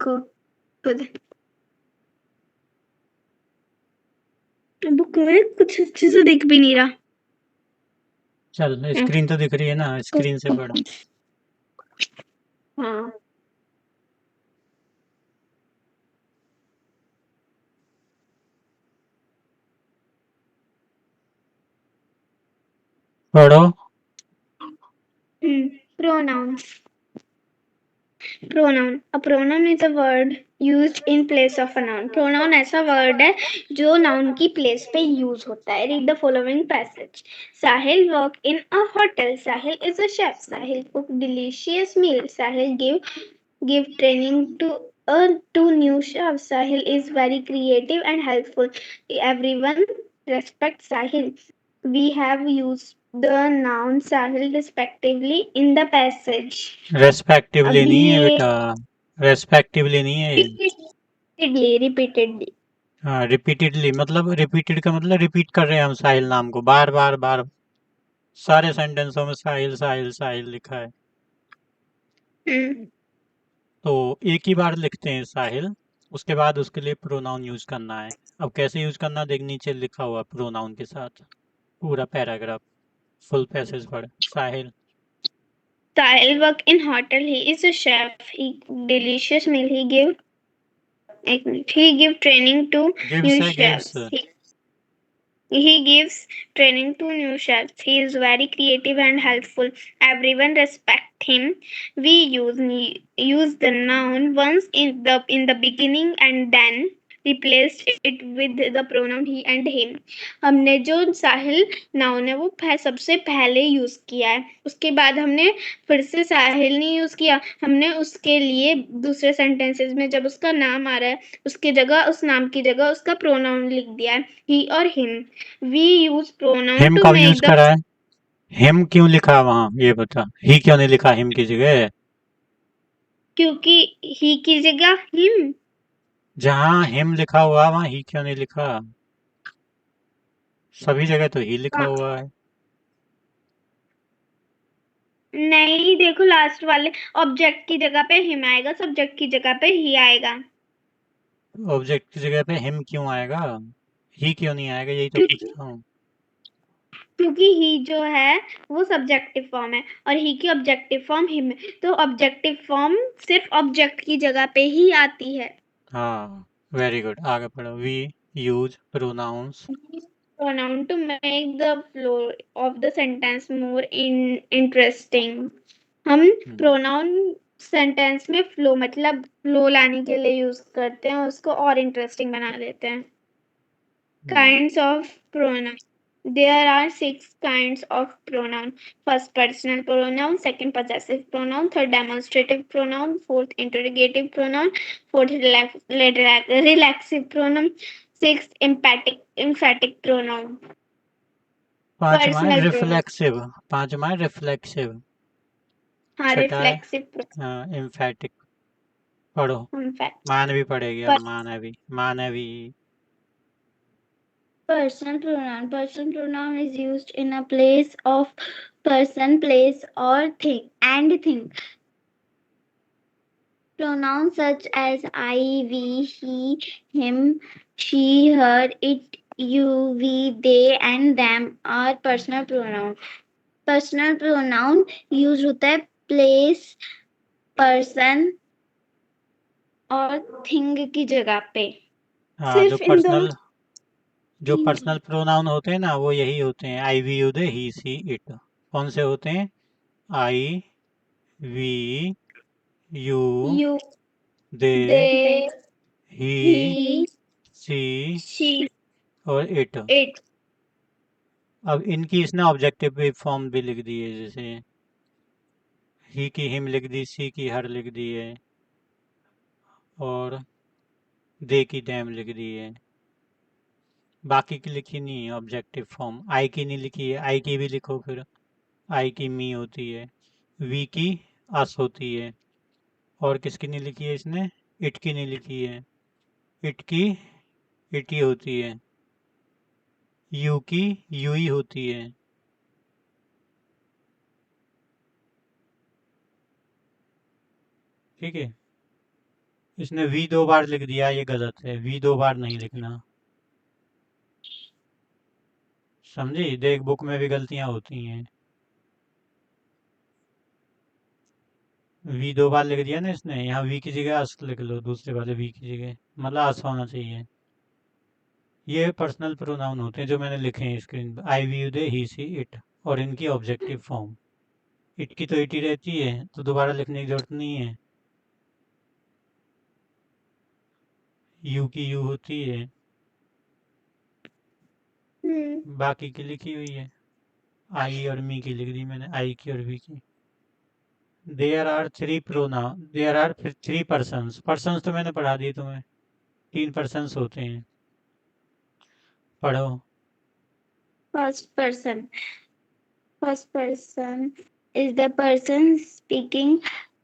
खुद बुक में कुछ अच्छे से दिख भी नहीं रहा। चल स्क्रीन तो दिख रही है ना, स्क्रीन से पढ़। हाँ। पढ़ो। Pronouns. Pronoun. A pronoun is a word used in place of a noun. Pronoun ऐसा word है जो noun की place पे use होता है. Read the following passage. Sahil work in a hotel. Sahil is a chef. Sahil cook delicious meal. Sahil give training to two new chefs. Sahil is very creative and helpful. Everyone respects Sahil. We have used the noun Sahil respectively in the passage. Respectively अभी नहीं है ये बेटा, respectively नहीं है ये। Repeatedly हाँ repeatedly मतलब रिपीटेड का मतलब रिपीट कर रहे हैं हम साहिल नाम को बार बार बार। सारे सेंटेंसों में साहिल साहिल साहिल लिखा है। तो एक ही बार लिखते हैं साहिल, उसके बाद उसके लिए प्रोनाउन यूज करना है। अब कैसे यूज करना देख, नीचे लिखा हुआ प्रोनाउन के साथ पूरा पैराग्राफ, फुल पैसेज पढ़। साहिल Sahil work in hotel. He is a chef. He delicious meal. He give training to gives new है, gives. chefs. He gives training to new chefs. He is very creative and helpful. Everyone respect him. We use the noun once in the beginning and then replaced it with the pronoun he and him. हमने जो साहिल noun है वो सबसे पहले use किया है, उसके बाद हमने फिर से साहिल नहीं यूज किया, हमने उसके लिए दूसरे सेंटेंसेस में जब उसका नाम आ रहा है उसकी जगह उस नाम की जगह उसका प्रोनाउन लिख दिया है, ही और him. We use pronoun him to कब यूज make the करा है? हिम क्यों लिखा वहां ये बता, ही क्यों नहीं लिखा हिम की जगह? क्योंकि ही की जगह हिम. जहाँ हिम लिखा हुआ वहाँ ही क्यों नहीं लिखा? सभी जगह तो ही लिखा हुआ है। नहीं, देखो लास्ट वाले ऑब्जेक्ट की जगह पे हिम आएगा, सब्जेक्ट की जगह पे ही आएगा. ऑब्जेक्ट की जगह पे हिम क्यों आएगा? ही क्यों नहीं आएगा, यही तो पूछ क्योंकि रहा हूँ। क्योंकि ही जो है वो सब्जेक्टिव फॉर्म है और ही की ऑब्जेक्टिव फॉर्म हिम है, तो ऑब्जेक्टिव फॉर्म सिर्फ ऑब्जेक्ट की जगह पे ही आती है. हाँ वेरी गुड, आगे पढ़ो। We use pronouns. Pronoun to make the flow of the sentence more interesting. हम प्रोनाउन सेंटेंस में फ्लो मतलब फ्लो लाने के लिए यूज करते हैं, उसको और इंटरेस्टिंग बना देते हैं. Kinds of pronoun. There are 6 kinds of pronoun. First personal pronoun, second possessive pronoun, third demonstrative pronoun, fourth interrogative pronoun, fourth relaxive pronoun, sixth emphatic pronoun. पांचवा है Personal pronoun. रिफ्लेक्सिव। पांचवा है रिफ्लेक्सिव। हाँ, छठा है रिफ्लेक्सिव एम्फेटिक। पढ़ो। emphatic. मानवी पढ़ेगी अब, मानवी मानवी। Personal pronoun. Personal pronoun is used in a place of person, place, or thing and thing. Pronouns such as I, we, he, him, she, her, it, you, we, they, and them are personal pronoun. Personal pronoun use होता है place, person और thing की जगह पे. हाँ सिर्फ इन दोनों. जो पर्सनल प्रोनाउन होते हैं ना वो यही होते हैं, I we you they he she it. कौन से होते हैं? I we you You, they they, he he, she she, और इट। it. अब इनकी इसने ऑब्जेक्टिव फॉर्म भी लिख दी है, जैसे ही की हिम लिख दी, सी की हर लिख दी है, और दे की डैम लिख दी है। बाकी की लिखी नहीं है ऑब्जेक्टिव फॉर्म। आई की नहीं लिखी है, आई की भी लिखो फिर। आई की मी होती है, वी की अस होती है, और किसकी नहीं लिखी है इसने? इट की नहीं लिखी है, इट की इटी होती है, यू की यूई होती है। ठीक है, इसने वी 2 बार लिख दिया, ये गलत है, वी 2 बार नहीं लिखना। समझी? देख, बुक में भी गलतियां होती हैं। वी 2 बार लिख दिया ना इसने, यहाँ वी की जगह अस लिख लो, दूसरे वाले वी की जगह, मतलब अस होना चाहिए। ये पर्सनल प्रोनाउन होते हैं जो मैंने लिखे हैं स्क्रीन पर, आई we they, he she it, और इनकी ऑब्जेक्टिव फॉर्म। इट की तो इट ही रहती है, तो दोबारा लिखने की जरूरत नहीं है। यू की यू होती है, हम्म। बाकी की लिखी हुई है। आई और मी की लिख दी मैंने, आई की और वी की। There are three pronoun, there are three persons, persons तो मैंने पढ़ा दिए तुम्हें, 3 पर्सन्स होते हैं। पढ़ो। First person. First person is the person speaking.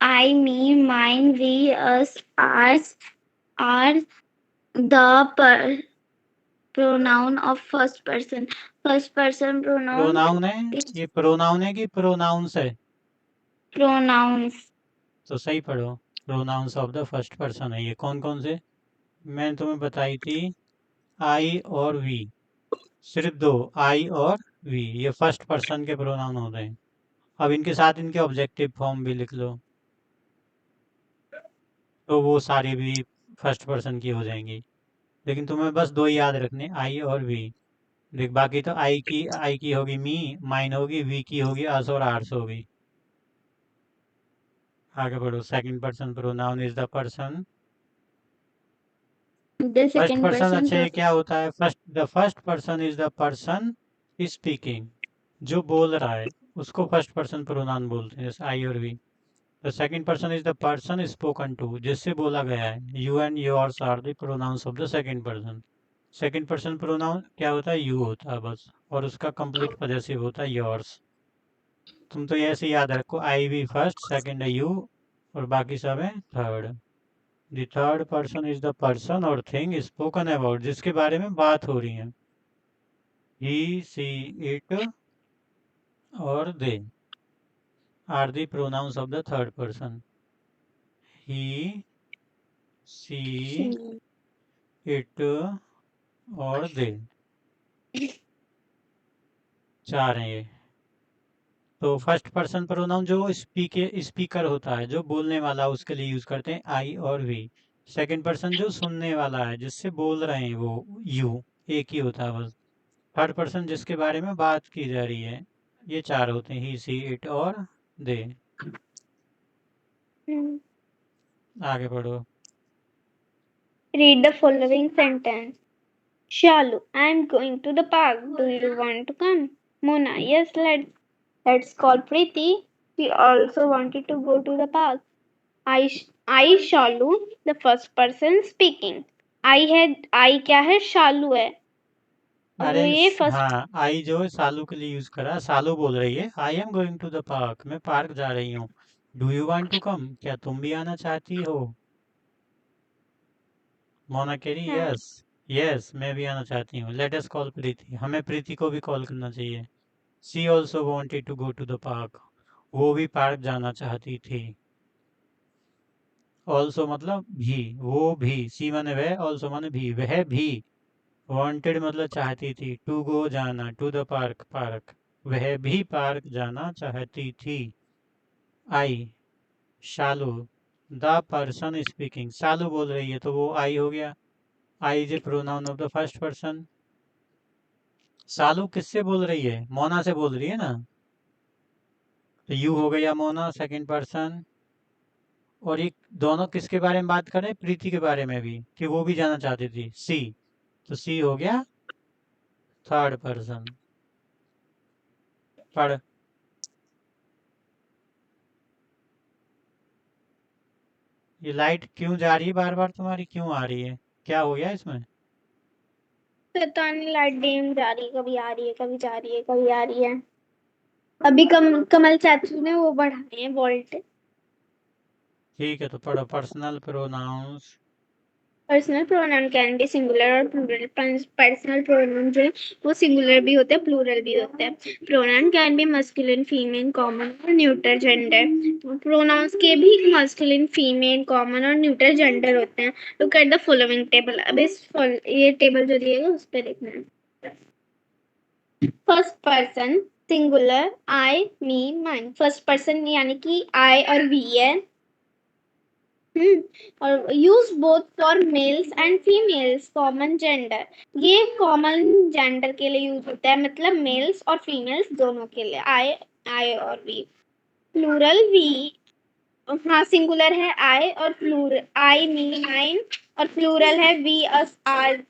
I, me, mine, we, us, ours are the pronoun of first person. First person pronoun pronoun है, is ये प्रोनाउन है कि प्रोनाउंस है? pronouns. तो सही पढ़ो, pronouns of the first person है ये। कौन कौन से मैंने तुम्हें बताई थी? आई और वी, सिर्फ दो, आई और वी, ये फर्स्ट पर्सन के प्रोनाउन होते हैं। अब इनके साथ इनके ऑब्जेक्टिव फॉर्म भी लिख लो, तो वो सारे भी फर्स्ट पर्सन की हो जाएंगी। लेकिन तुम्हें बस दो ही याद रखने, आई और वी। देख, बाकी तो आई की होगी मी, माइन होगी, वी की होगी अस और आर्स होगी। आगे बढ़ो। Second person pronoun is the person. The first second person, person अच्छा ये क्या होता है? The first person is the person speaking, जो बोल रहा है उसको फर्स्ट पर्सन प्रोनाउन बोलते हैं, जैसे आई और we. The second person is the person spoken to, जिससे बोला गया है। You and yours are the pronouns of the second person. Second person pronoun क्या होता है? यू होता है बस, और उसका कंप्लीट पॉजेसिव होता है योर्स। तुम तो ऐसे याद रखो, आई वी फर्स्ट, सेकंड है यू, और बाकी सब है third. The third person is the person और थिंग स्पोकन अबाउट, जिसके बारे में बात हो रही है। ही सी इट और they are the pronouns of the third person. He she she. It और दे, चार हैं ये। तो फर्स्ट पर्सन प्रोनाउन जो स्पीकर होता है, जो बोलने वाला, उसके लिए यूज करते हैं आई और वी। सेकंड पर्सन जो सुनने वाला है, जिससे बोल रहे हैं, वो यू, एक ही होता है बस। थर्ड पर्सन जिसके बारे में बात की जा रही है, ये चार होते हैं, ही सी इट और दे। Hmm. आगे बढ़ो। Read the following sentence. Shalu, I'm going to the park. Do you want to come? Mona, yes, let's call Preeti. She also wanted to go to the park. I Shalu, the first person speaking. I क्या है? शालू है। और अरे ये first. हाँ, आई जो है सालू के लिए यूज करा, सालू बोल रही है I am going to the park, मैं पार्क जा रही हूँ। Do you want to come, क्या तुम भी आना चाहती हो? मोना कह रही हाँ। यस, यस मैं भी आना चाहती हूँ। लेट अस कॉल प्रीति, हमें प्रीति को भी कॉल करना चाहिए। She also wanted to go to the park, वो भी पार्क जाना चाहती थी। ऑल्सो मतलब भी, वो भी, सी माने वह, ऑल्सो माने भी, वह भी। वांटेड मतलब चाहती थी, टू गो जाना, टू द पार्क पार्क, वह भी पार्क जाना चाहती थी। I Shalu, the person speaking, Shalu बोल रही है तो वो आई हो गया। I is a pronoun of the first person. Shalu किससे बोल रही है? मोना से बोल रही है ना, तो यू हो गया मोना सेकंड पर्सन। और एक दोनों किसके बारे में बात कर रहे हैं? प्रीति के बारे में भी, कि वो भी जाना चाहती थी, सी, तो सी हो गया थर्ड पर्सन। पढ़। ये लाइट क्यों जा रही है बार बार तुम्हारी, क्यों आ रही है? क्या हो गया इसमें? पता नहीं, लाइट डीम जा रही है, कभी आ रही है, कभी जा रही है, कभी आ रही है। अभी कमल चाचू ने वो बढ़ाए हैं वोल्ट। ठीक है, तो पढ़ो। Personal pronouns personal pronoun can be singular और प्लूरल। पर्सनल प्रोनाउन जो है वो सिंगुलर भी होते हैं, प्लूरल भी होते हैं। Pronoun can be masculine, female, common और न्यूट्रल जेंडर। प्रोनाउंस के भी मस्कुलिन, फीमेल, कॉमन और न्यूट्रल जेंडर होते हैं। Look at the following table. अब ये टेबल जो दिएगा उस पर देखना है। फर्स्ट पर्सन सिंगुलर, आई, मी, माइन। फर्स्ट पर्सन यानी कि आई और वी है। और use both for mails and females, common gender. ये कॉमन जेंडर के लिए यूज होता है, मतलब मेल्स और फीमेल्स दोनों के लिए। आई और वी। प्लूरल वी, हाँ सिंगुलर है आई और प्लूरल आई, मी, माइन, और प्लूरल है we, us, our.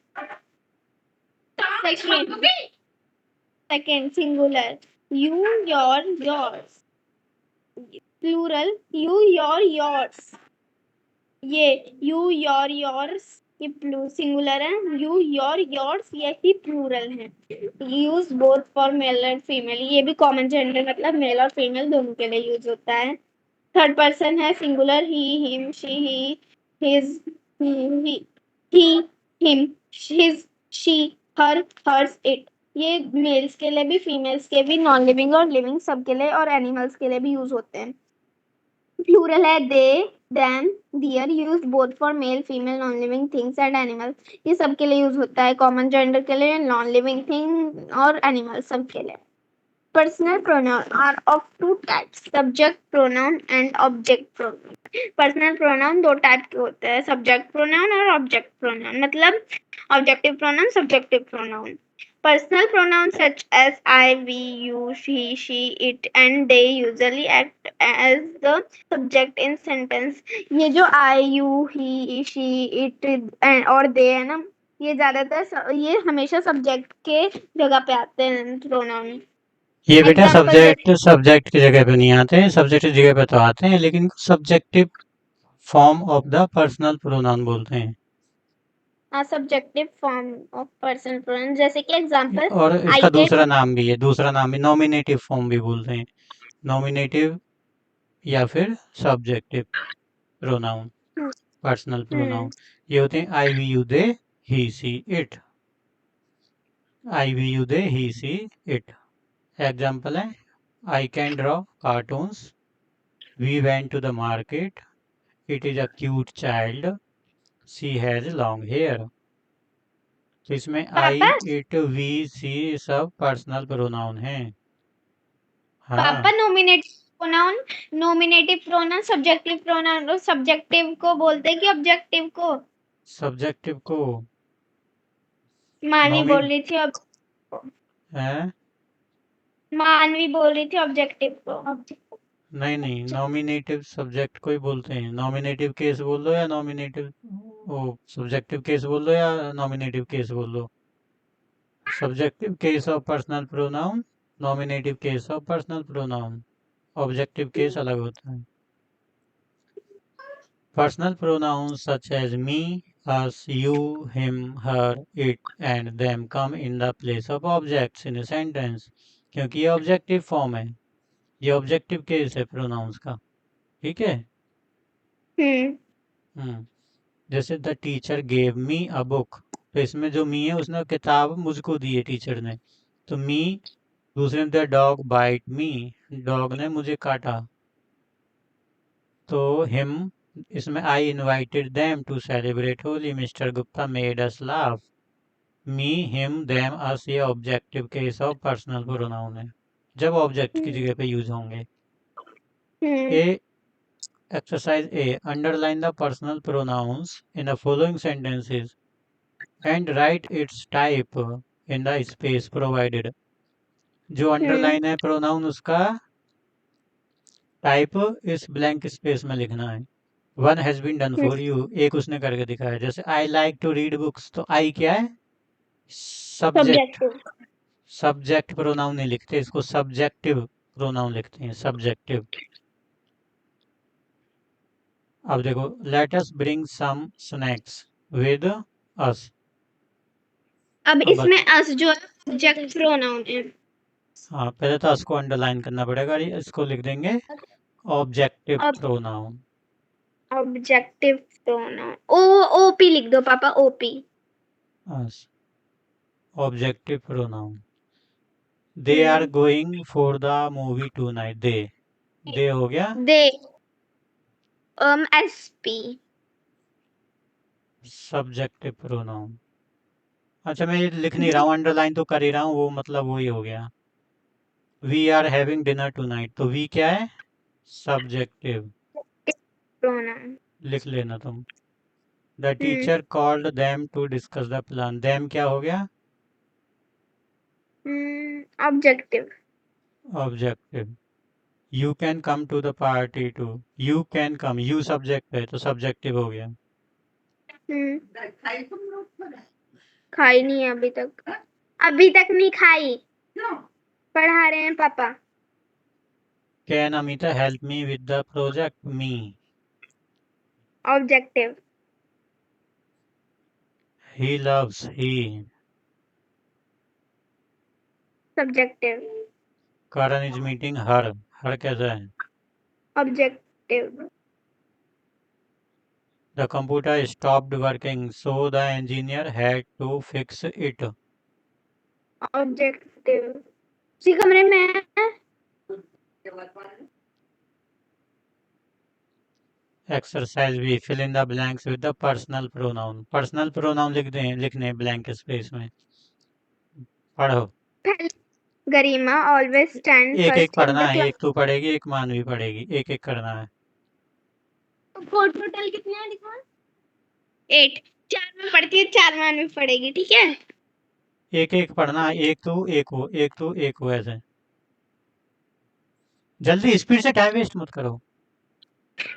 Second singular you, your, yours. Plural you, your, yours. ये यू, योर, योर्स ये सिंगुलर है। यू, योर, योर्स ये ही प्लूरल है। Use both for male and female, ये भी कॉमन जेंडर, मतलब मेल और फीमेल दोनों के लिए यूज होता है। थर्ड पर्सन है singular he, him, she, his, he, him, his, she, her, hers, it. ये मेल्स के लिए भी, फीमेल्स के भी, नॉन लिविंग और लिविंग सब के लिए, और एनिमल्स के लिए भी यूज होते हैं। प्लूरल है they, them, their. Use both for male, female, non living things and animals. ये सब के लिए यूज होता है, कॉमन जेंडर के लिए, नॉन लिविंग थिंग और एनिमल सब के लिए। Personal pronoun are of two types, subject pronoun and object pronoun. Personal pronoun दो टाइप के होते हैं, सब्जेक्ट प्रोनाउन और ऑब्जेक्ट प्रोनाउन। मतलब objective pronoun, subjective pronoun. Personal pronouns such as I, we, you, she, it and they usually act as the subject in sentence. ये जो I, you, he, she, it and और they है ना, ये ज्यादातर ये हमेशा सब्जेक्ट के जगह पे आते हैं प्रोनाउन। ये बेटा एग्जाम्पल सब्जेक्ट सब्जेक्ट की जगह पे नहीं आते हैं, सब्जेक्ट की जगह पे तो आते हैं, लेकिन subjective form of the personal pronoun बोलते हैं। Subjective form of personal pronoun, जैसे कि एग्जाम्पल और आई इसका के। दूसरा नाम भी है, दूसरा नाम भी नॉमिनेटिव फॉर्म भी बोलते हैं। नॉमिनेटिव या फिर सब्जेक्टिव प्रोनाउन, पर्सनल प्रोनाउन। ये होते हैं I, we, you, they, he, she, it. I, we, you, they, he, she, it. Example है, I can draw cartoons, we went to the market, it is a cute child, she has long hair. तो इसमें आई, पापा it, we, सी सब personal pronoun हैं। पापा हाँ, nominative pronoun subjective pronoun, subjective को बोलते हैं कि ऑब्जेक्टिव को। सब्जेक्टिव को मानवी नॉमिन बोल रही थी है। मानवी बोल रही थी ऑब्जेक्टिव को। नहीं नहीं, नॉमिनेटिव सब्जेक्ट को ही बोलते हैं। नॉमिनेटिव केस बोल दो या नॉमिनेटिव, वो सब्जेक्टिव केस बोल दो या नॉमिनेटिव केस बोल दो। Subjective case of personal pronoun, nominative case of personal pronoun, objective case अलग होता है। Personal pronoun such as me, us, you, him, her, it and them come in the place of objects in a sentence, क्योंकि ये objective form है, ये objective case है pronounce का। ठीक है। हम्म हम्म। जैसे the teacher gave me a book, तो इसमें जो मी है उसने किताब मुझको दी है टीचर ने, तो मी। दूसरे में the dog bite me, dog ने मुझे काटा। तो हिम, इसमें I invited them to celebrate Holi, mister Gupta made us laugh. Me, him, them, us ये objective case of personal pronoun है, जब ऑब्जेक्ट की जगह पे यूज होंगे। Hmm a exercise a, underline the personal pronouns in the following sentences and write its type in the space provided. जो हम्म underline है प्रोनाउन उसका टाइप इस ब्लैंक स्पेस में लिखना है। One has been done for you, एक उसने करके दिखाया। जैसे I like to read books, तो आई क्या है? सब्जेक्ट। सब्जेक्टिव। सब्जेक्ट प्रोनाउन नहीं लिखते इसको, सब्जेक्टिव प्रोनाउन लिखते हैं, सब्जेक्टिव। अब देखो, let us bring some snacks with us. अब अब इसमें अस जो है सब्जेक्ट प्रोनाउन है। हाँ, पहले तो अस को अंडरलाइन करना पड़ेगा, और इसको लिख देंगे ऑब्जेक्टिव अब pronoun. Objective pronoun, O, O OP लिख दो पापा, OP. Objective pronoun. They are going for the movie tonight. They हो गया दे, एसपी। Subjective pronoun. अच्छा, मैं ये लिख नहीं रहा हूँ, अंडरलाइन तो कर ही रहा हूँ, वो मतलब वही हो गया। We are having dinner tonight, तो वी क्या है? सब्जेक्टिव। प्रोनाउन। लिख लेना तुम। The teacher called them to discuss the plan. Them क्या हो गया? Objective. Objective. You can come to the party too. You can come, you subject है तो सब्जेक्टिव हो गया। खाई नहीं है अभी तक, अभी तक नहीं खाई, पढ़ा रहे हैं पापा। Can Amita help me with the project? Me. Objective. He loves, he. Subjective. Karan is meeting her. Her कैसा है? Objective. The computer stopped working so the engineer had to fix it. Objective. उसी कमरे में है। एक्सरसाइज भी, fill in the blanks with the personal pronoun. Personal pronoun लिखने blank space में। पढ़ो। गरिमा ऑलवेज स्टैंड एक एक फर्स्ट इन पढ़ना द है, क्लास। एक तू पढ़ेगी एक मानवी पढ़ेगी, एक एक करना है। टोटल कितने हैं दिखा? 8। 4 में पढ़ती है, 4 मान में पढ़ेगी, ठीक है। एक एक पढ़ना है, एक तू एक हो, एक तू एक हो, ऐसे। जल्दी स्पीड से, टाइम वेस्ट मत करो।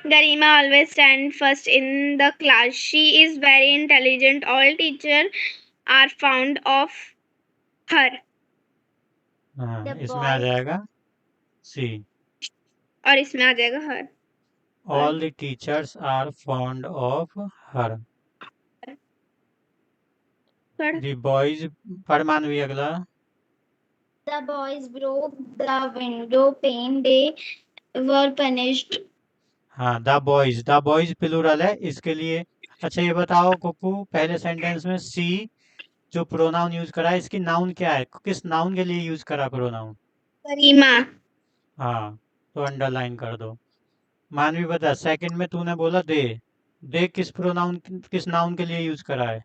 Garima always stands first in the class. She is very intelligent. All teachers are fond of her. हाँ, The इसमें आ boys जाएगा सी। और इसमें आ जाएगा her. All the teachers are fond of her. पढ़। The boys. पढ़ मानवी अगला। The boys broke the window pane. They were punished. हाँ, द बॉयज प्लूरल है इसके लिए। अच्छा, ये बताओ कुकू, पहले सेंटेंस में सी जो प्रोनाउन यूज करा है, इसकी नाउन क्या है? किस नाउन के लिए यूज करा प्रोनाउन? गरिमा। हाँ, तो अंडरलाइन कर दो। मानवी बता, सेकंड में तूने बोला दे किस प्रोनाउन, किस नाउन के लिए यूज करा है?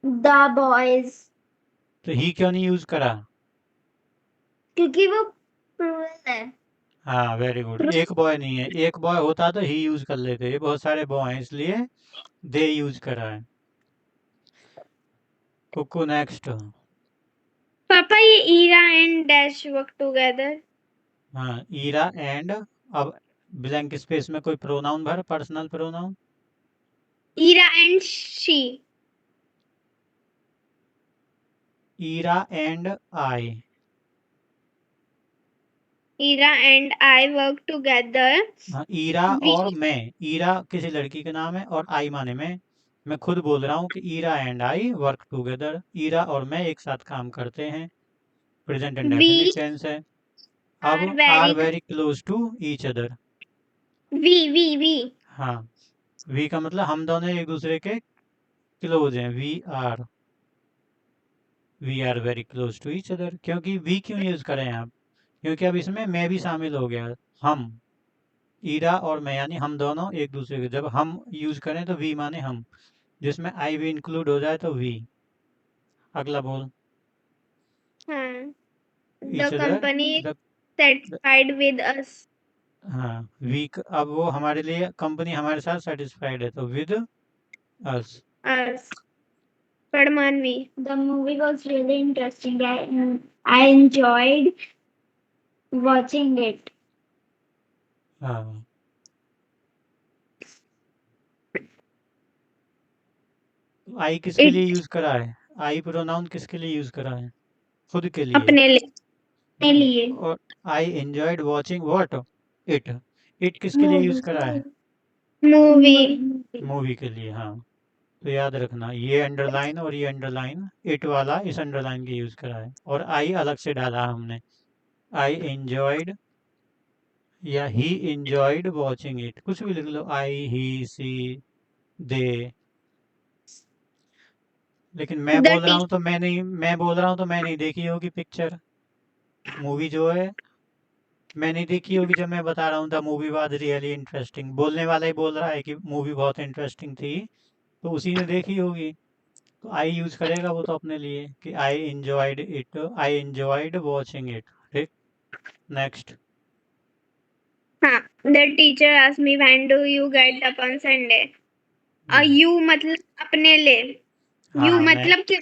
The boys. तो ही क्यों नहीं यूज करा? क्योंकि वो प्लूरल है। हाँ, वेरी गुड। एक बॉय नहीं है, एक बॉय होता तो ही यूज कर लेते, ये बहुत सारे बॉय हैं इसलिए दे यूज करा है। कुकू नेक्स्ट। पापा ये Ira and dash work together. हाँ, ईरा एंड। अब ब्लैंक स्पेस में कोई प्रोनाउन भर, personal pronoun. Ira and she. Ira and I. Ira and I work together. हाँ, ईरा और मैं। ईरा किसी लड़की का नाम है और आई माने मैं खुद बोल रहा हूँ कि Ira and I work together. Ira और मैं एक साथ काम करते हैं। प्रेजेंट वी इंडेफिनिट टेंस है। अब are are very very close to each other. We हाँ, वी का मतलब हम दोनों एक दूसरे के क्लोज हैं। We are very close to each other. क्योंकि वी क्यों यूज करें आप? क्योंकि अब इसमें मैं भी शामिल हो गया। हम, ईरा और मैं, यानी हम दोनों एक दूसरे के, जब हम यूज करें तो वी माने हम, जिसमें आई भी इंक्लूड हो जाए तो वी। अगला बोल। हाँ। Each the other. Company the satisfied with us. हाँ, अब वो हमारे लिए, कंपनी हमारे साथ सेटिस्फाइड है तो विद अस। अस। पर मानवी, the movie was really interesting. I enjoyed watching it. हाँ, आई किसके लिए It यूज करा है? आई प्रोनाउन किसके लिए यूज करा है? खुद के लिए। अपने लिए, अपने लिए. और I enjoyed watching what? It. It किसके लिए यूज करा है? Movie. Movie. मूवी के लिए, हाँ। तो याद रखना, ये अंडरलाइन और ये अंडरलाइन, इट वाला इस अंडरलाइन के यूज करा है और आई अलग से डाला हमने। आई एंजॉयड या ही एंजॉयड वॉचिंग इट, कुछ भी लिख लो। आई, ही, सी, दे। लेकिन मैं The बोल रहा हूँ तो मैं नहीं देखी होगी पिक्चर, मूवी जो है मैं नहीं देखी होगी। जब मैं बता रहा हूँ the movie was really interesting, बोलने वाला ही बोल रहा है कि मूवी बहुत इंटरेस्टिंग थी, तो उसी ने देखी होगी। तो आई यूज करेगा वो तो अपने लिए कि आई एंजॉयड वॉचिंग इट। ठीक, नेक्स्ट। हाँ, the teacher asked me when do you get up on Sunday. you मतलब अपने लिए, you हाँ मैं मतलब कि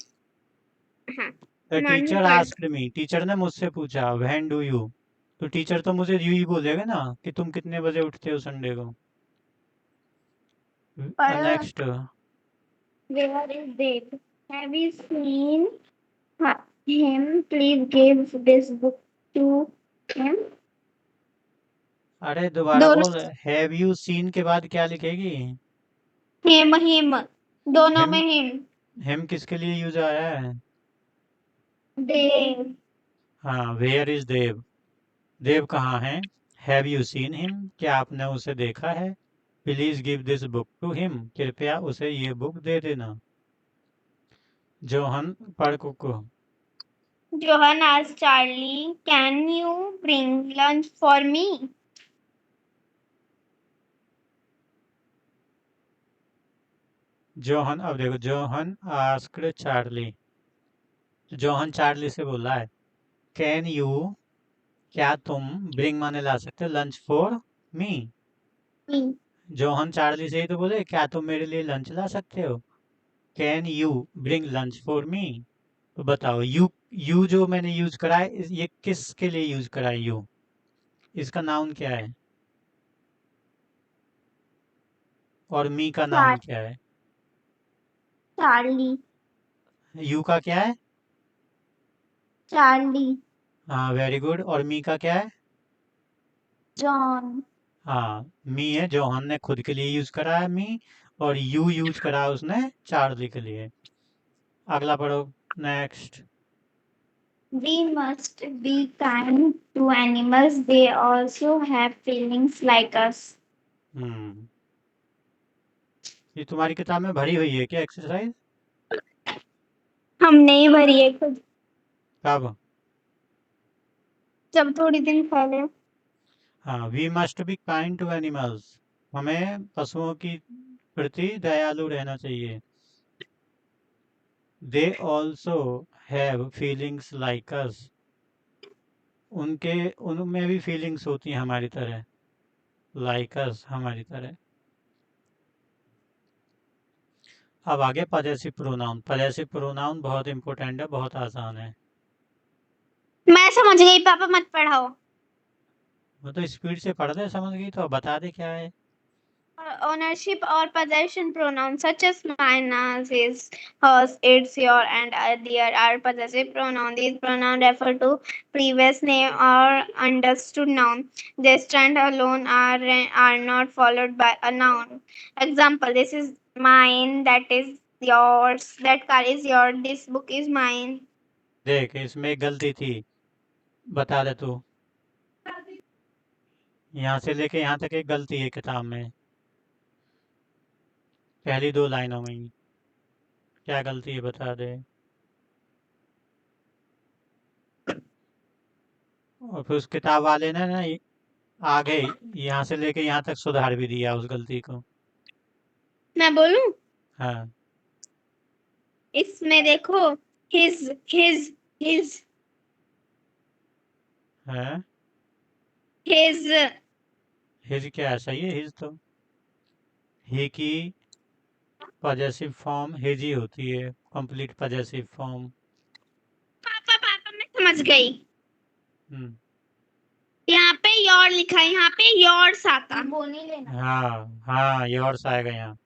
हाँ, द मानू टीचर पढ़। आस्क्ड मी, टीचर ने मुझसे पूछा व्हेन डू यू, तो टीचर तो मुझे यू ही बोलेगा ना कि तुम कितने बजे उठते हो संडे को। पढ़। Next. Where is Dave? Have you seen him? Please give this book to him. अरे दोबारा दोनों बोल, हैव यू सीन के बाद क्या लिखेगी? हिम दोनों हिम, में हिम। हिम किसके लिए यूज आया है? देव। हाँ, वेयर इज देव, देव कहाँ है? हैव यू सीन हिम, क्या आपने उसे देखा है? Please give this book to him, कृपया उसे ये बुक दे देना। जोहन, पढ़ Kuku. Johan asked Charlie, "Can you bring lunch for me?" Johan, अब देखो, Johan asked Charlie, Johan Charlie से बोला है कैन यू, क्या तुम, ब्रिंग माने ला सकते हो, lunch for me. Me. Johan Charlie से ही तो बोले क्या तुम मेरे लिए लंच ला सकते हो, can you bring lunch for me. तो बताओ यू जो मैंने यूज करा है ये किसके लिए यूज करा है यू, इसका नाउन क्या है? और मी का नाउन Char- क्या है? Charlie. यू का क्या है? Charlie. हाँ वेरी गुड, और मी का क्या है? John. हाँ मी है, जोहन ने खुद के लिए यूज करा है मी, और यू यूज करा है उसने चार्ली के लिए। अगला पढ़ो, next. We must be kind to animals. They also have feelings like us. हम्म, ये तुम्हारी किताब में भरी हुई है क्या एक्सरसाइज? हम नहीं भरी है खुद, कब? जब थोड़ी दिन पहले। हाँ, we must be kind to animals, हमें पशुओं की प्रति दयालु रहना चाहिए। They also have feelings like us, उनके उनमें भी फीलिंग्स होती हैं हमारी तरह, लाइक अस, हमारी तरह। अब आगे पजेसिव प्रोनाउन, पजेसिव प्रोनाउन बहुत इंपॉर्टेंट है, बहुत आसान है। मैं समझ गई, पापा मत पढ़ाओ। वो तो स्पीड से पढ़ दे, समझ गई तो अब बता दे क्या है। Ownership or possession pronouns such as mine, his, hers, its, your, and their are possessive pronoun. These pronouns refer to previous name or understood noun. They stand alone are not followed by a noun. Example: this is mine. That is yours. That car is yours. This book is mine. देख इसमें एक गलती थी, बता दे तू, यहाँ से लेके यहाँ तक एक गलती है किताब में, पहली दो लाइनों में ही। क्या गलती है बता दे। और फिर उस किताब वाले ने ना आगे यहाँ से लेके यहाँ तक सुधार भी दिया उस गलती को। मैं बोलूं? हाँ। इसमें देखो, his, है, his. हिज क्या है, सही है हिज तो, ही की पजेसिव फॉर्म हिज ही होती है, कंप्लीट पजेसिव फॉर्म। पापा मैं समझ गई। हम्म, यहाँ पे योर लिखा है, यहाँ पे योर्स आता। वो नहीं लेना। हाँ हाँ योर्स आएगा यहाँ।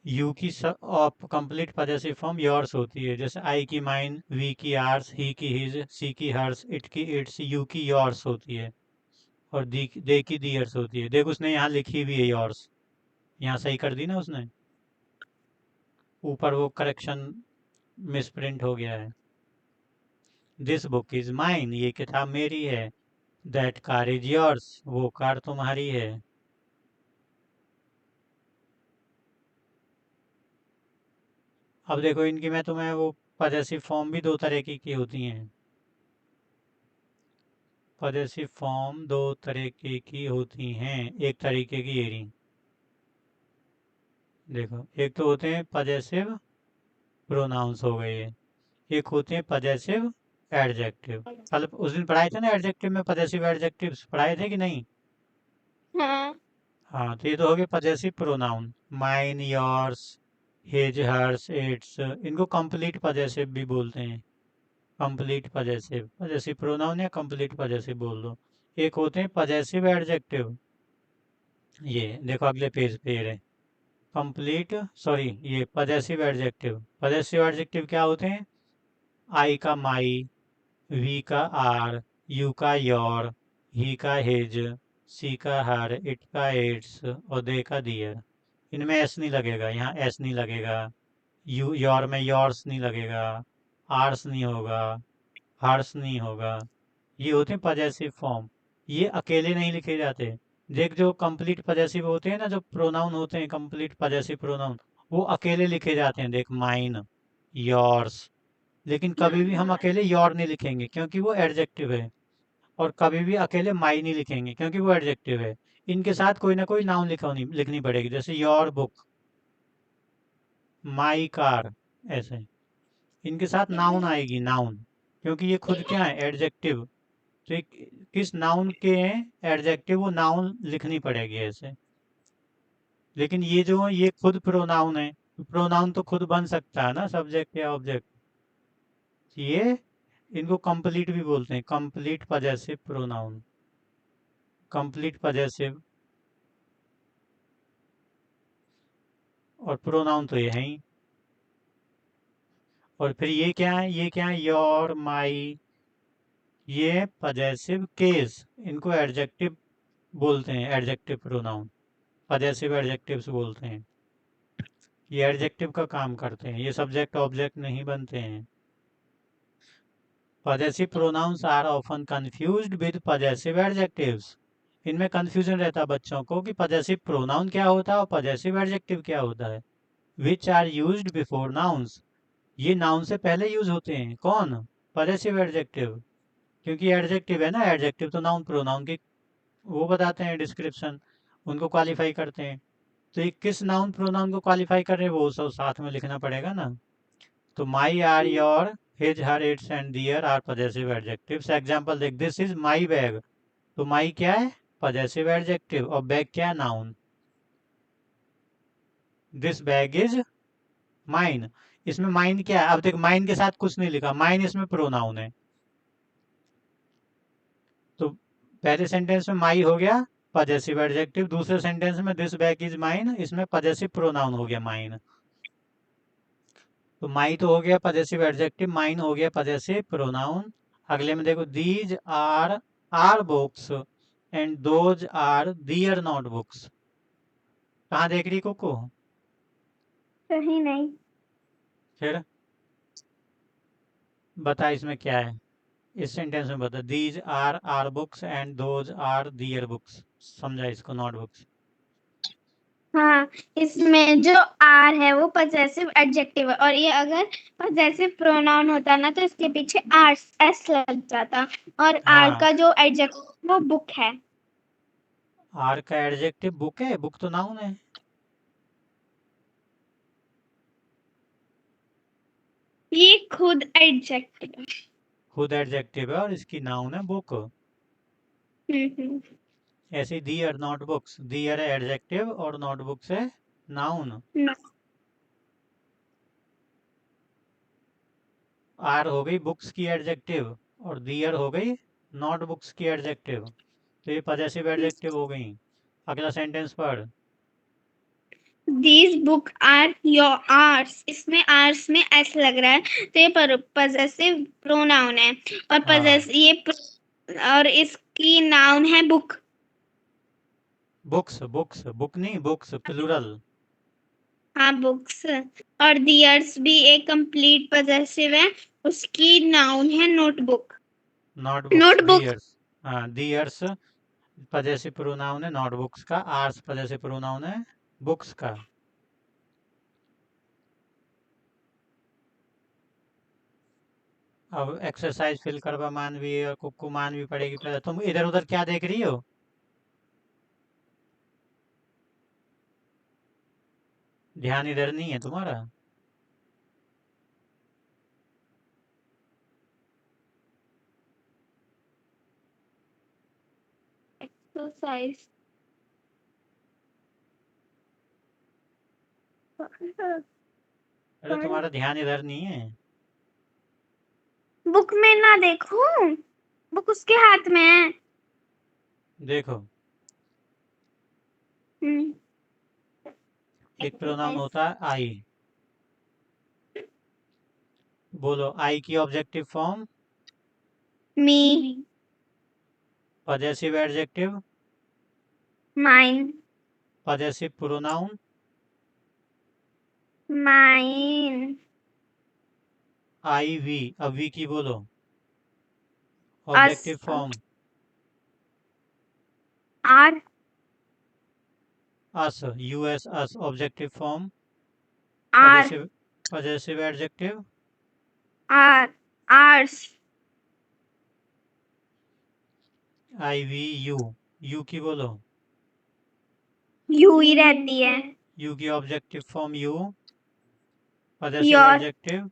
यू की कंप्लीट पजेसिव फॉर्म योर्स होती है, जैसे आई की माइन, वी की आर्स, ही की हिज, सी की हर्स, इट की इट्स, यू की योर्स होती है, और दी दे की दियर्स होती है। देख उसने यहाँ लिखी भी है योर्स, यहाँ सही कर दी ना उसने, ऊपर वो करेक्शन मिसप्रिंट हो गया है। दिस बुक इज माइन, ये किताब मेरी है। दैट कार इज योर्स, वो कार तुम्हारी है। अब देखो इनकी मैं तुम्हें वो पजेसिव फॉर्म भी दो तरह की होती हैं। पजेसिव फॉर्म दो तरीके की होती हैं, एक तरीके की ये रही। देखो एक तो होते हैं पजेसिव प्रोनाउंस हो गए ये, एक होते हैं पजेसिव एडजेक्टिव। कल उस दिन पढ़ाए थे ना एडजेक्टिव में, पजेसिव एडजेक्टिव्स पढ़ाए थे कि नहीं? हाँ। हाँ, तो ये तो हो गए possessive pronoun. Mine, yours, his, hers, its, इनको कंप्लीट पजेसिव भी बोलते हैं। कंप्लीट पजेसिव, पजेसिव प्रोनाउन या कंप्लीट पजेसिव बोल दो। एक होते हैं पजेसिव एडजेक्टिव, ये देखो अगले पेज पे ये रहे। कंप्लीट, सॉरी, ये पजेसिव एडजेक्टिव। पजेसिव एडजेक्टिव क्या होते हैं? आई का माई, वी का आर, यू का योर, ही का हिज, सी का हर, इट का इट्स और दे का दियर। इनमें एस नहीं लगेगा, यहाँ एस नहीं लगेगा। यू योर में योर्स नहीं लगेगा, आर्स नहीं होगा, हर्स नहीं होगा। ये होते हैं पजेसिव फॉर्म। ये अकेले नहीं लिखे जाते। देख जो कंप्लीट पजेसिव होते हैं ना, जो प्रोनाउन होते हैं कंप्लीट पजेसिव प्रोनाउन, वो अकेले लिखे जाते हैं। देख माइन, योर्स, लेकिन कभी भी हम अकेले योर नहीं लिखेंगे क्योंकि वो एडजेक्टिव है। और कभी भी अकेले माई नहीं लिखेंगे क्योंकि वो एडजेक्टिव है। इनके साथ कोई ना कोई नाउन लिखनी पड़ेगी, जैसे योर बुक, माई कार, ऐसे इनके साथ नाउन आएगी, नाउन, क्योंकि ये खुद क्या है, एडजेक्टिव। तो किस नाउन के एडजेक्टिव वो नाउन लिखनी पड़ेगी ऐसे। लेकिन ये जो है ये खुद प्रोनाउन है, प्रोनाउन तो खुद बन सकता है ना, सब्जेक्ट या ऑब्जेक्ट। ये इनको कंप्लीट भी बोलते हैं, complete possessive pronoun, complete possessive. और प्रोनाउन तो ये है ही। और फिर ये क्या है, ये क्या है, योर, माई, ये पजेसिव केस, इनको एडजेक्टिव बोलते हैं, एडजेक्टिव प्रोनाउन, पजेसिव एडजेक्टिव्स बोलते हैं। ये एडजेक्टिव का काम करते हैं, ये सब्जेक्ट ऑब्जेक्ट नहीं बनते हैं। Possessive pronouns are often confused with possessive adjectives. इनमें कंफ्यूजन रहता है बच्चों को कि पजेसिव प्रोनाउन क्या होता है और पजेसिव एडजेक्टिव क्या होता है। Which are used before nouns, ये नाउन से पहले यूज होते हैं। कौन? पजेसिव एडजेक्टिव, क्योंकि एडजेक्टिव है ना, एडजेक्टिव तो नाउन प्रोनाउन की वो बताते हैं डिस्क्रिप्शन, उनको क्वालिफाई करते हैं। तो ये किस नाउन प्रोनाउन को क्वालिफाई कर रहे हैं वो सब साथ में लिखना पड़ेगा ना। तो my, our, your, his, her, its and their are possessive adjectives. Example देख, दिस इज माई बैग, तो माई क्या है, पजेसिव एडजेक्टिव, और बैग क्या है, noun. This bag is mine, इसमें माइन क्या है, अब देख माइन के साथ कुछ नहीं लिखा, माइन इसमें प्रोनाउन है। तो पहले सेंटेंस में माई हो गया पजेसिव एडजेक्टिव, दूसरे सेंटेंस में दिस बैग इज माइन, इसमें पजेसिव प्रोनाउन हो गया माइन। तो माई तो हो गया पजेसिव एडजेक्टिव, माइन हो गया पजेसिव प्रोनाउन। अगले में देखो, these are are books and those are their notebooks. कहाँ देख रही कुकू? कहीं नहीं। फिर बता इसमें क्या है, इस सेंटेंस में बता, these are are books and those are their books, समझा इसको, नोटबुक्स। हाँ, इसमें जो आर है वो पजेसिव एडजेक्टिव है, और ये अगर पजेसिव प्रोनाउन होता ना तो इसके पीछे आर एस लग जाता, और आर हाँ, का जो एडजेक्टिव वो बुक है। आर का एडजेक्टिव बुक है, बुक तो नाउन है। ये खुद एडजेक्टिव है। खुद एडजेक्टिव है और इसकी नाउन है बुक। हम्म। ऐसे दियर नोटबुक्स, दियर है एडजेक्टिव और नोटबुक्स है नाउन। No। आर हो गई बुक्स की एडजेक्टिव और दियर हो गई नोटबुक्स की एडजेक्टिव। तो ये पजेसिव एडजेक्टिव हो गई। अगला सेंटेंस पढ़। These book are your ours, इसमें आर्स में एस लग रहा है तो ये पजेसिव प्रोनाउन है, और हाँ, और इसकी नाउन है बुक। बुक्स, बुक्स, बुक नहीं, बुक्स प्लूरल। हाँ, बुक्स। और दियर्स भी एक कंप्लीट पजेसिव है, उसकी नाउन है नोटबुक। Notebooks, notebook. दियर्स। हाँ, दियर्स पजेसिव प्रोनाउन है नोटबुक्स का, आर्स पजेसिव प्रोनाउन है बुक्स का। अब एक्सरसाइज फिल करवा मानवी और कुक्कू मानवी पड़ेगी पहले। तुम इधर उधर क्या देख रही हो? ध्यान इधर नहीं है तुम्हारा? एक्सरसाइज। अरे तुम्हारा ध्यान इधर नहीं है। बुक में ना देखो, बुक उसके हाथ में है। देखो, एक प्रोनाउन एक्सरसाइज। होता है आई। बोलो आई की objective form. Me. Possessive adjective. Mine. Possessive pronoun. Mine. I we. अब वी की बोलो us. Objective form. Our. Us. US us objective form. Our. Possessive possessive adjective. Our. Ours. I we you. You की बोलो you ही रहती है। You की objective form you. Possessive your. Adjective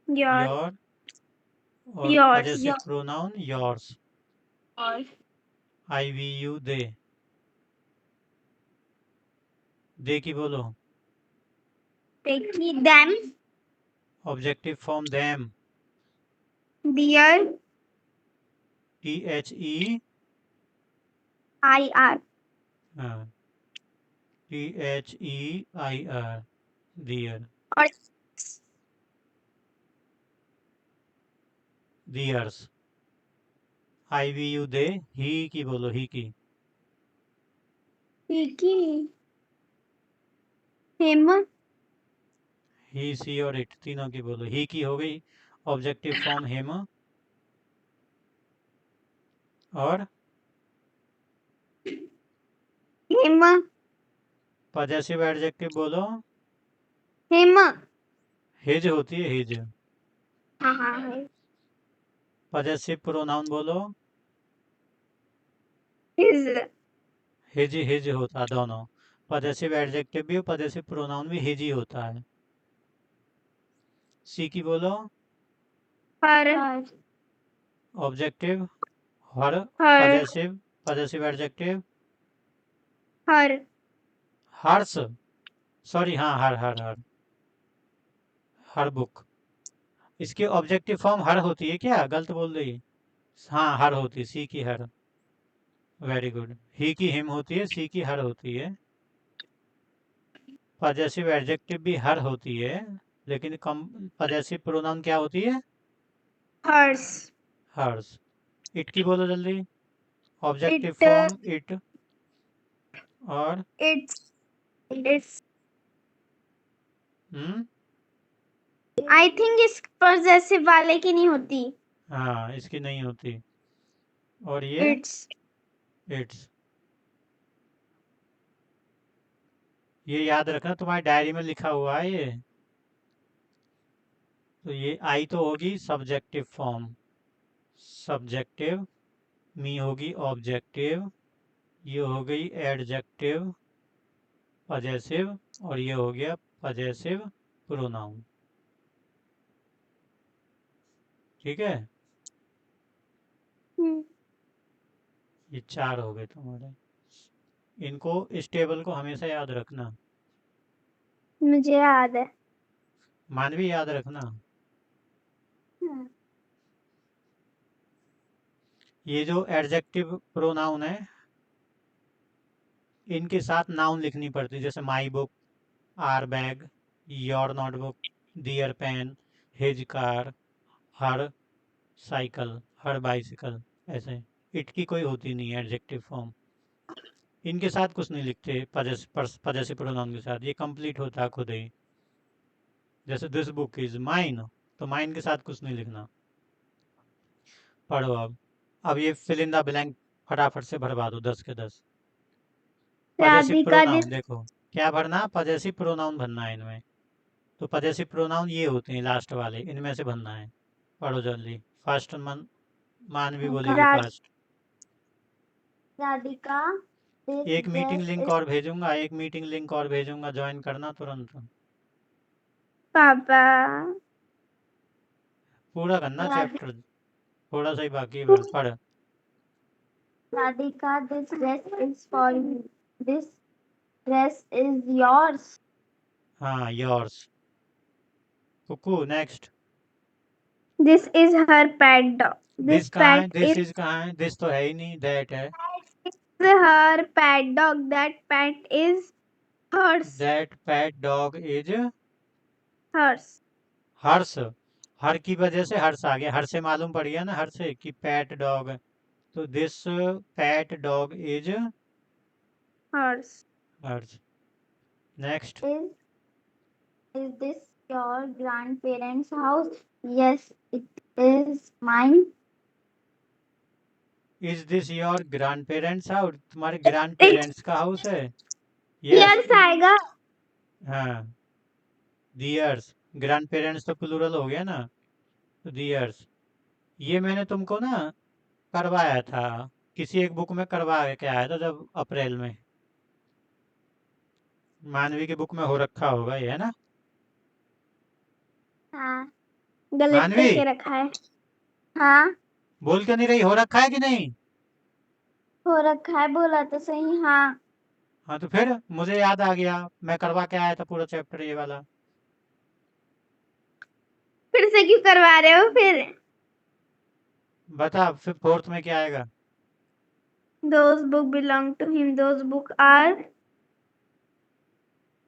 your. Your. और योर्स। Possessive pronoun yours. और I we you they. They की बोलो देखी them. Objective form them. Their. T H E. I R. T H E I R their. और theirs. I we you they. He की बोलो ही की। की him. ही सी और इट तीनों की बोलो ही की हो गई ऑब्जेक्टिव फॉर्म हिम। और हिम। पजेसिव एडजेक्टिव बोलो हिम। हिज होती है हिज। हाँ हाँ है। पजेसिव प्रोनाउन बोलो हिज। हिज होता है दोनों। पजेसिव एडजेक्टिव भी पजेसिव प्रोनाउन भी हिज ही होता है। सी की बोलो हर। ऑब्जेक्टिव हर। हर। पजेसिव पजेसिव एडजेक्टिव हर। हर्ष। सॉरी हाँ हर हर हर। हर बुक। इसकी ऑब्जेक्टिव फॉर्म हर होती है क्या? गलत बोल रही? हाँ हर होती है सी की हर। Very good. ही की हिम होती है सी की हर होती है। पजेसिव एडजेक्टिव भी हर होती है लेकिन कम पजेसिव प्रोनाउन क्या होती है? हर्स। हर्स। इट की बोलो जल्दी ऑब्जेक्टिव इट। Form it. और its. Its. Hmm. I think इस पॉजेसिव वाले की नहीं होती। हाँ इसकी नहीं होती। और ये इट्स। इट्स। ये याद रखना तुम्हारी डायरी में लिखा हुआ है ये। तो ये आई तो होगी सब्जेक्टिव फॉर्म। सब्जेक्टिव। मी होगी ऑब्जेक्टिव। ये हो गई एडजेक्टिव पजेसिव। और ये हो गया पजेसिव प्रोनाउन। ठीक है। ये चार हो गए तुम्हारे। इनको इस टेबल को हमेशा याद रखना। मुझे याद है। मानवी याद रखना। ये जो एडजेक्टिव प्रोनाउन है इनके साथ नाउन लिखनी पड़ती है जैसे my book our bag your notebook their pen his car her cycle her bicycle. ऐसे इट की कोई होती नहीं है एडजेक्टिव फॉर्म। इनके साथ कुछ नहीं लिखते पजेसिव प्रोनाउन के साथ। ये कंप्लीट होता है खुद ही। जैसे दिस बुक इज माइन तो माइन के साथ कुछ नहीं लिखना। पढ़ो अब ये फिल इन द ब्लैंक फटाफट से भरवा दो 10 के 10। पजेसिव राधिका प्रोनाउन जिस। देखो क्या भरना पजेसिव प्रोनाउन भरना है इनमें। तो पजेसिव प्रोनाउन ये होते हैं लास्ट वाले इनमें से भरना है। पढ़ो जल्दी। फर्स्ट मानवी बोलेगी Ra- फर्स्ट। Radhika, this एक मीटिंग dress लिंक is और भेजूंगा, एक मीटिंग लिंक और भेजूंगा, ज्वाइन करना तुरंत। Papa. पूरा करना Radhika, चैप्टर, थोड़ा सा ही बाकी है, पढ़। Radhika, this dress is for you. This dress is yours. हाँ, yours. Kuku next. This is her pet dog. This This कहाँ है, pet दिस is इज कहाँ है, दिस तो है ही नहीं, दैट है। her pet dog. That pet is hers. That pet dog is Hers. हर्ष। हर की वजह से हर्ष आ गया, हर से मालूम पड़ गया ना, हर से कि पैट डॉग। तो this pet dog is Hers. Harsh. Next. Is this your grandparents' house? Yes, it is mine. Is this your grand parents house, तुम्हारे ग्रैंड It पेरेंट्स का हाउस है? यस। Yes आएगा. हाँ, दियर्स। ग्रैंड पेरेंट्स तो plural हो गया ना, तो दियर्स। ये मैंने तुमको ना करवाया था, किसी एक बुक में करवा के आया था जब अप्रैल में। मानवी की बुक में हो रखा होगा ये, है ना? हाँ, गलत मानवी करके रखा है. हाँ, बोल क्यों नहीं रही, हो रखा है कि नहीं? हो रखा है, बोला तो सही. हाँ, हाँ तो फिर मुझे याद आ गया, मैं करवा के आया था पूरा चैप्टर ये वाला। फिर से क्यों करवा रहे हो फिर? बता फिर फोर्थ में क्या आएगा? Those book belong to him. Those book are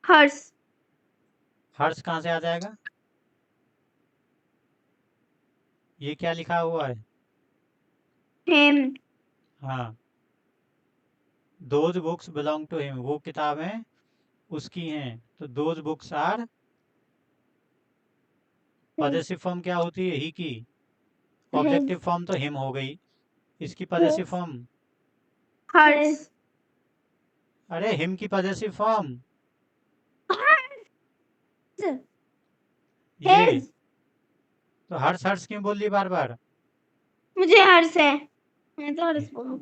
hers. हर्ष कहाँ से आ जाएगा? ये क्या लिखा हुआ है? Him. हाँ, those books belong to him, वो किताबें उसकी हैं, तो those books are. Possessive form क्या होती है? ही की। Objective His. फॉर्म तो हिम हो गई, इसकी पॉजेसिव His. फॉर्म। Hers. अरे हिम की पॉजेसिव फॉर्म Hers. ये। His. तो हर्ष हर्ष क्यों बोल रही बार बार? मुझे हर्ष है, मैं तो हर्ष बोलूं.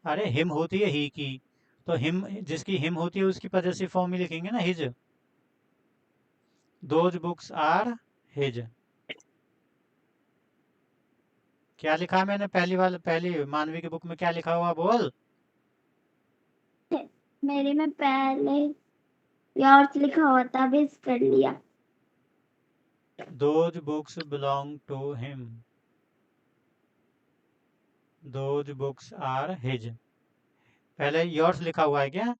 अरे हिम होती है ही की, तो हिम, जिसकी हिम होती है उसकी पॉजेसिव फॉर्म ही लिखेंगे ना, his. Those books are his. क्या लिखा है मैंने पहली मानवी की बुक में, क्या लिखा हुआ बोल? मेरी में पहले योर्स लिखा हुआ था, मिस कर लिया. Those books belong to him, those books are his. पहले योर्स लिखा हुआ है क्या?